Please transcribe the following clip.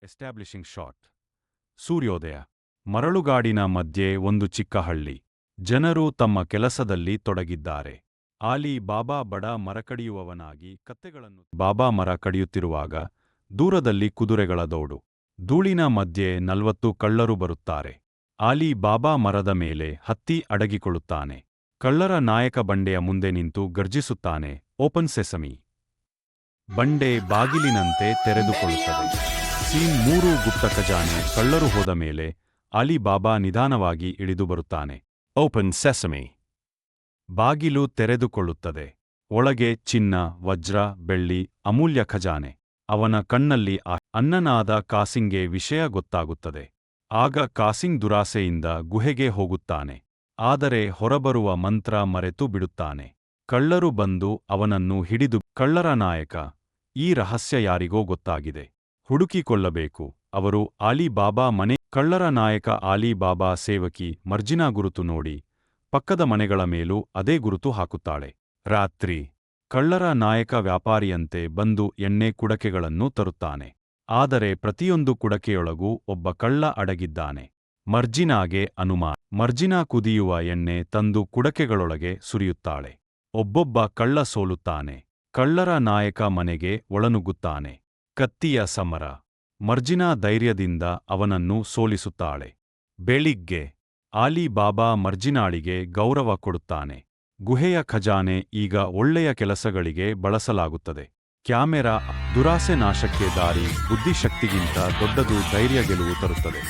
Establishing shot. ಸೂರ್ಯೋದಯ. ಮರಳುಗಾಡಿನ ಮಧ್ಯೆ ಒಂದು ಚಿಕ್ಕ ಹಳ್ಳಿ. ಜನರು ತಮ್ಮ ಕೆಲಸದಲ್ಲಿ ತೊಡಗಿದ್ದಾರೆ. ಆಲಿ ಬಾಬಾ ಬಡ ಮರಕಡಿಯುವವನಾಗಿ ಕತ್ತೆಗಳನ್ನು ಬಾಬಾ ಮರ ಕಡಿಯುತ್ತಿರುವಾಗ ದೂರದಲ್ಲಿ ಕುದುರೆಗಳ ದೌಡು. ಧೂಳಿನ ಮಧ್ಯೆ 40 ಕಳ್ಳರು ಬರುತ್ತಾರೆ. ಆಲಿ ಬಾಬಾ ಮರದ ಮೇಲೆ ಹತ್ತಿ ಅಡಗಿಕೊಳ್ಳುತ್ತಾನೆ. ಕಳ್ಳರ ನಾಯಕ ಬಂಡೆಯ ಮುಂದೆ ನಿಂತು ಗರ್ಜಿಸುತ್ತಾನೆ, ಓಪನ್ ಸೆಸಮಿ. ಬಂಡೆ ಬಾಗಿಲಿನಂತೆ ತೆರೆದುಕೊಳ್ಳುತ್ತದೆ. ಸೀನ್ 3 ಗುಪ್ತ ಖಜಾನೆ. ಕಳ್ಳರು ಹೋದ ಮೇಲೆ ಆಲಿ ಬಾಬಾ ನಿಧಾನವಾಗಿ ಇಳಿದು ಬರುತ್ತಾನೆ. ಓಪನ್ ಸೆಸಮಿ. ಬಾಗಿಲು ತೆರೆದುಕೊಳ್ಳುತ್ತದೆ. ಒಳಗೆ ಚಿನ್ನ, ವಜ್ರ, ಬೆಳ್ಳಿ, ಅಮೂಲ್ಯ ಖಜಾನೆ. ಅವನ ಕಣ್ಣಲ್ಲಿ ಅನ್ನನಾದ ಕಾಸಿಂಗ್ಗೆ ವಿಷಯ ಗೊತ್ತಾಗುತ್ತದೆ. ಆಗ ಕಾಸಿಂಗ್ ದುರಾಸೆಯಿಂದ ಗುಹೆಗೆ ಹೋಗುತ್ತಾನೆ. ಆದರೆ ಹೊರಬರುವ ಮಂತ್ರ ಮರೆತು ಬಿಡುತ್ತಾನೆ. ಕಳ್ಳರು ಬಂದು ಅವನನ್ನು ಹಿಡಿದು ಕಳ್ಳರ ನಾಯಕ, ಈ ರಹಸ್ಯ ಯಾರಿಗೋ ಗೊತ್ತಾಗಿದೆ. ಹುಡುಕಿಕೊಳ್ಳಬೇಕು. ಅವರು ಆಲಿ ಬಾಬಾ ಮನೆ. ಕಳ್ಳರ ನಾಯಕ ಆಲಿ ಬಾಬಾ ಸೇವಕಿ ಮರ್ಜಿನಾ ಗುರುತು ನೋಡಿ ಪಕ್ಕದ ಮನೆಗಳ ಮೇಲೂ ಅದೇ ಗುರುತು ಹಾಕುತ್ತಾಳೆ. ರಾತ್ರಿ ಕಳ್ಳರ ನಾಯಕ ವ್ಯಾಪಾರಿಯಂತೆ ಬಂದು ಎಣ್ಣೆ ಕುಡಕೆಗಳನ್ನು ತರುತ್ತಾನೆ. ಆದರೆ ಪ್ರತಿಯೊಂದು ಕುಡಕೆಯೊಳಗೂ ಒಬ್ಬ ಕಳ್ಳ ಅಡಗಿದ್ದಾನೆ. ಮರ್ಜಿನಾಗೆ ಅನುಮಾನ. ಮರ್ಜಿನಾ ಕುದಿಯುವ ಎಣ್ಣೆ ತಂದು ಕುಡಕೆಗಳೊಳಗೆ ಸುರಿಯುತ್ತಾಳೆ. ಒಬ್ಬೊಬ್ಬ ಕಳ್ಳ ಸೋಲುತ್ತಾನೆ. ಕಳ್ಳರ ನಾಯಕ ಮನೆಗೆ ಒಳನುಗ್ಗುತ್ತಾನೆ. ಕತ್ತಿಯ ಸಮರ. ಮರ್ಜಿನಾ ಧೈರ್ಯದಿಂದ ಅವನನ್ನು ಸೋಲಿಸುತ್ತಾಳೆ. ಬೆಳಿಗ್ಗೆ ಆಲಿ ಬಾಬಾ ಮರ್ಜಿನಾಳಿಗೆ ಗೌರವ ಕೊಡುತ್ತಾನೆ. ಗುಹೆಯ ಖಜಾನೆ ಈಗ ಒಳ್ಳೆಯ ಕೆಲಸಗಳಿಗೆ ಬಳಸಲಾಗುತ್ತದೆ. ಕ್ಯಾಮೆರಾ. ದುರಾಸೆ ನಾಶಕ್ಕೆ ದಾರಿ. ಬುದ್ಧಿಶಕ್ತಿಗಿಂತ ದೊಡ್ಡದು ಧೈರ್ಯ ಗೆಲುವು ತರುತ್ತದೆ.